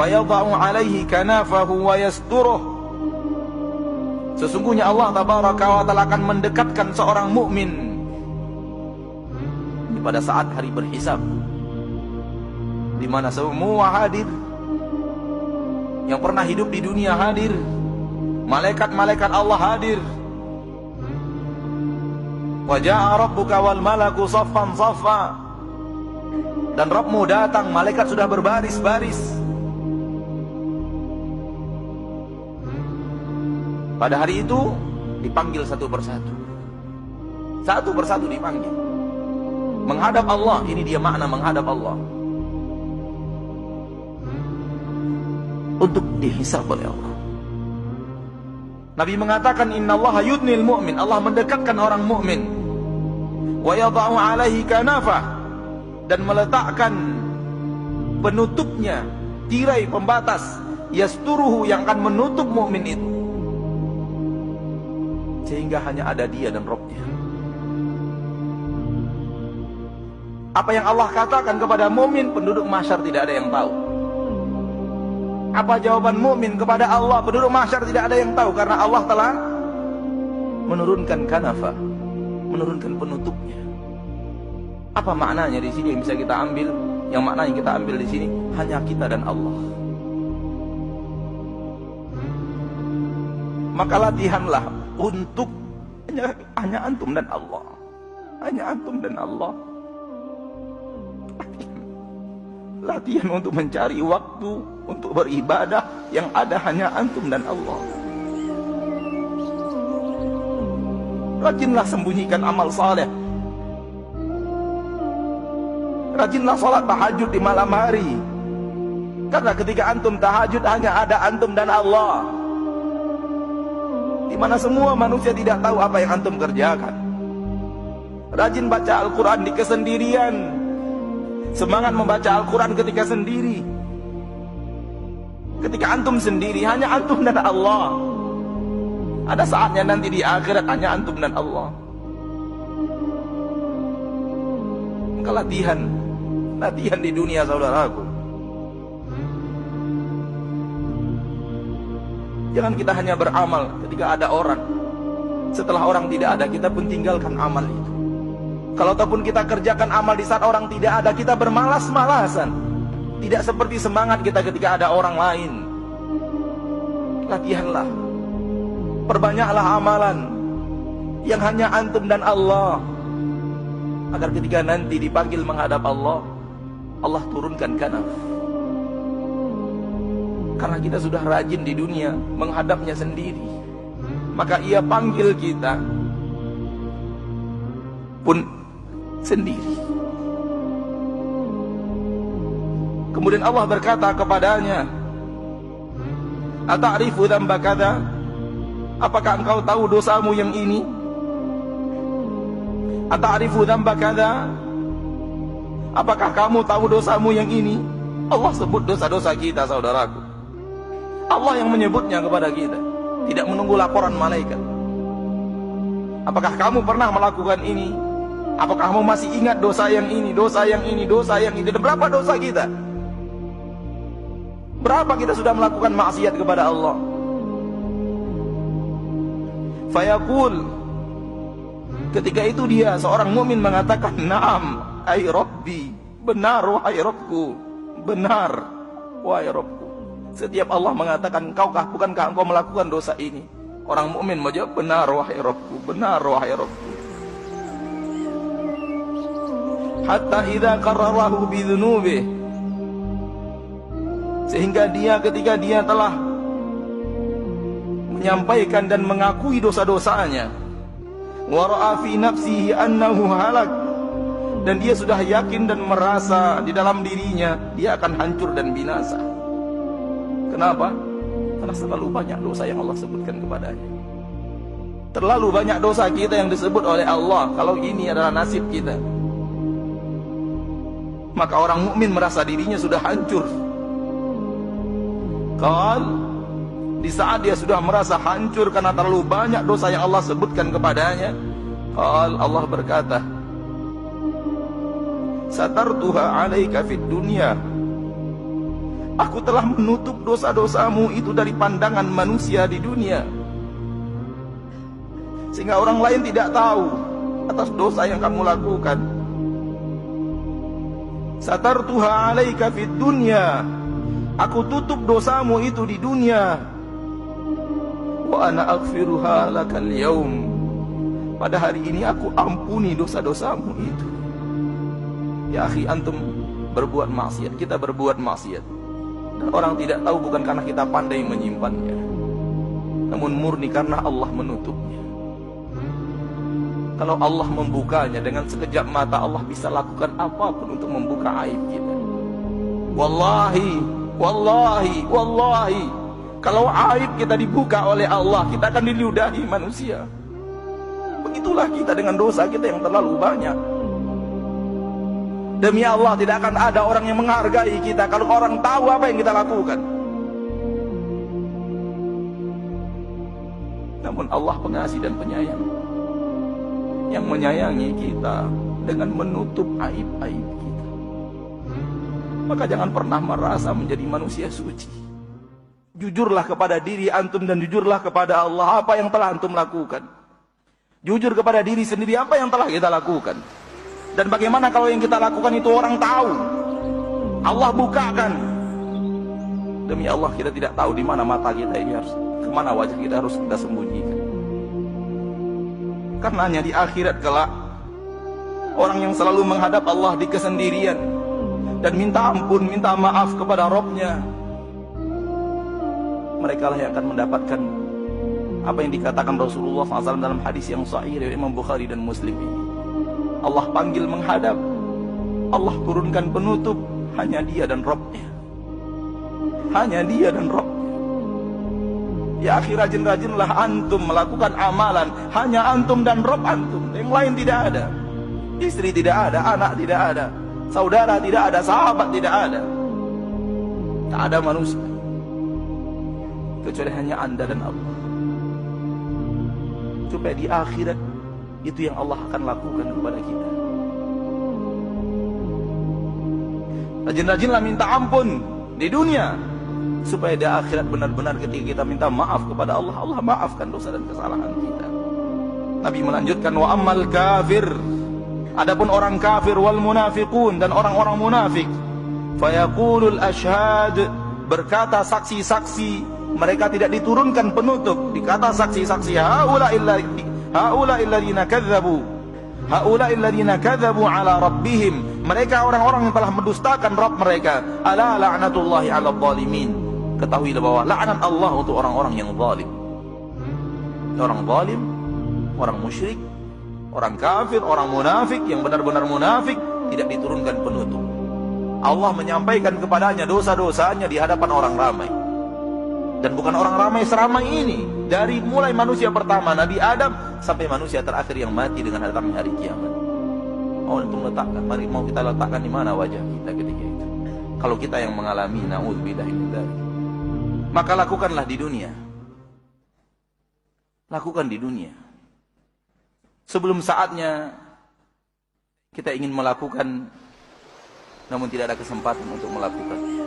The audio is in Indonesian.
fayadha'u 'alaihi kanafahu wa yasturuh. Sesungguhnya Allah tabaraka wa ta'ala akan mendekatkan seorang mukmin pada saat hari berhisab, di mana semua hadir, yang pernah hidup di dunia hadir, malaikat-malaikat Allah hadir. Wa ja'a rabbuka wal malaku saffan saffa, dan Rabbmu datang, malaikat sudah berbaris-baris. Pada hari itu dipanggil satu persatu, satu persatu dipanggil menghadap Allah. Ini dia makna menghadap Allah, untuk dihisab oleh Allah. Nabi mengatakan, innallaha yudnil mu'min, Allah mendekatkan orang mukmin, wa yadha'u 'alaihi kanafah, dan meletakkan penutupnya, tirai pembatas, yasturuhu, yang akan menutup mukmin itu, sehingga hanya ada dia dan Rabbnya. Apa yang Allah katakan kepada mukmin, penduduk mahsyar tidak ada yang tahu. Apa jawaban mukmin kepada Allah, penduduk mahsyar tidak ada yang tahu, karena Allah telah menurunkan kanafa, menurunkan penutupnya. Apa maknanya di sini yang bisa kita ambil? Yang makna yang kita ambil di sini hanya kita dan Allah. Maka latihanlah untuk hanya antum dan Allah, hanya antum dan Allah. Latihan untuk mencari waktu untuk beribadah yang ada hanya antum dan Allah. Rajinlah sembunyikan amal saleh. Rajinlah salat tahajud di malam hari, karena ketika antum tahajud hanya ada antum dan Allah, di mana semua manusia tidak tahu apa yang antum kerjakan. Rajin baca Al-Quran di kesendirian. Semangat membaca Al-Quran ketika sendiri. Ketika antum sendiri, hanya antum dan Allah. Ada saatnya nanti di akhirat hanya antum dan Allah. Maka latihan di dunia, saudaraku. Jangan kita hanya beramal ketika ada orang. Setelah orang tidak ada, kita pun tinggalkan amal itu. Kalau ataupun kita kerjakan amal di saat orang tidak ada, kita bermalas-malasan. Tidak seperti semangat kita ketika ada orang lain. Latihanlah, perbanyaklah amalan yang hanya antum dan Allah, agar ketika nanti dipanggil menghadap Allah, Allah turunkan kanaf. Karena kita sudah rajin di dunia menghadapnya sendiri, maka ia panggil kita pun sendiri. Kemudian Allah berkata kepadanya, ata'rifu dzamba kadza, apakah engkau tahu dosamu yang ini? Ata'rifu dzamba kadza, apakah kamu tahu dosamu yang ini? Allah sebut dosa-dosa kita, saudaraku. Allah yang menyebutnya kepada kita, tidak menunggu laporan malaikat. Apakah kamu pernah melakukan ini? Apakah kamu masih ingat dosa yang ini, dosa yang ini, dosa yang ini? Dan berapa dosa kita? Berapa kita sudah melakukan maksiat kepada Allah? Fayaqul, ketika itu dia, seorang mukmin mengatakan, na'am, ay Rabbi, benar wahai Rabbku, benar wahai Rabbku. Setiap Allah mengatakan, bukankah engkau melakukan dosa ini? Orang mukmin menjawab, benar wahai Rabbku, benar wahai Rabbku. Hatta idza qarrarahu bidzunubi, sehingga dia, ketika dia telah menyampaikan dan mengakui dosa-dosanya, wa ra'a fi nafsihi annahu halak, dan dia sudah yakin dan merasa di dalam dirinya dia akan hancur dan binasa. Kenapa? Karena terlalu banyak dosa yang Allah sebutkan kepadanya. Terlalu banyak dosa kita yang disebut oleh Allah. Kalau ini adalah nasib kita, maka orang mukmin merasa dirinya sudah hancur. Di saat dia sudah merasa hancur karena terlalu banyak dosa yang Allah sebutkan kepadanya, Allah berkata, satartuha alaika fid dunya, Aku telah menutup dosa-dosamu itu dari pandangan manusia di dunia, sehingga orang lain tidak tahu atas dosa yang kamu lakukan. Satartuha 'alaika fid dunya, aku tutup dosamu itu di dunia. Wa ana aghfiruha lakal yaum, pada hari ini aku ampuni dosa-dosamu itu. Ya akhi, antum berbuat maksiat, kita berbuat maksiat, dan orang tidak tahu bukan karena kita pandai menyimpannya, namun murni karena Allah menutupnya. Kalau Allah membukanya dengan sekejap mata, Allah bisa lakukan apapun untuk membuka aib kita. Wallahi, wallahi, wallahi, kalau aib kita dibuka oleh Allah, kita akan diludahi manusia. Begitulah kita dengan dosa kita yang terlalu banyak. Demi Allah, tidak akan ada orang yang menghargai kita kalau orang tahu apa yang kita lakukan. Namun Allah pengasih dan penyayang, yang menyayangi kita dengan menutup aib-aib kita. Maka jangan pernah merasa menjadi manusia suci. Jujurlah kepada diri antum dan jujurlah kepada Allah apa yang telah antum lakukan. Jujur kepada diri sendiri apa yang telah kita lakukan. Dan bagaimana kalau yang kita lakukan itu orang tahu, Allah bukakan. Demi Allah, kita tidak tahu di mana mata kita ini harus, kemana wajah kita harus kita sembunyikan. Karena hanya di akhirat kelak, orang yang selalu menghadap Allah di kesendirian dan minta ampun, minta maaf kepada Rabb-Nya, mereka lah yang akan mendapatkan apa yang dikatakan Rasulullah SAW dalam hadis yang sahih dari Imam Bukhari dan Muslim ini. Allah panggil menghadap, Allah turunkan penutup, hanya Dia dan Rabb-Nya. Hanya Dia dan Rabb-Nya. Ya akhi, rajin-rajinlah antum melakukan amalan, hanya antum dan Rabb antum, yang lain tidak ada. Istri tidak ada, anak tidak ada, saudara tidak ada, sahabat tidak ada. Tak ada manusia kecuali hanya anda dan Allah. Supaya di akhirat itu yang Allah akan lakukan kepada kita. Rajin-rajinlah minta ampun di dunia, supaya di akhirat benar-benar ketika kita minta maaf kepada Allah, Allah maafkan dosa dan kesalahan kita. Nabi melanjutkan, wa ammal kafir, adapun orang kafir, wal munafiqun, dan orang-orang munafik, fayaqulul ashhad, berkata saksi-saksi, mereka tidak diturunkan penutup, dikata saksi-saksi, haula'i alladziina kadzabu ala rabbihim, mereka orang-orang yang telah mendustakan Rabb mereka. Ala la'natullahi 'alal zalimin, ketahuilah bahwa laknat Allah untuk orang-orang yang zalim. Orang zalim, orang musyrik, orang kafir, orang munafik, yang benar-benar munafik, tidak diturunkan penutup. Allah menyampaikan kepadanya dosa-dosanya di hadapan orang ramai. Dan bukan orang ramai seramai ini, dari mulai manusia pertama Nabi Adam sampai manusia terakhir yang mati dengan datangnya hari kiamat. Mari mau kita letakkan di mana wajah kita ketika itu? Kalau kita yang mengalami, na'udzubillahi min dzalik, maka lakukanlah di dunia. Lakukan di dunia. Sebelum saatnya kita ingin melakukan, namun tidak ada kesempatan untuk melakukan.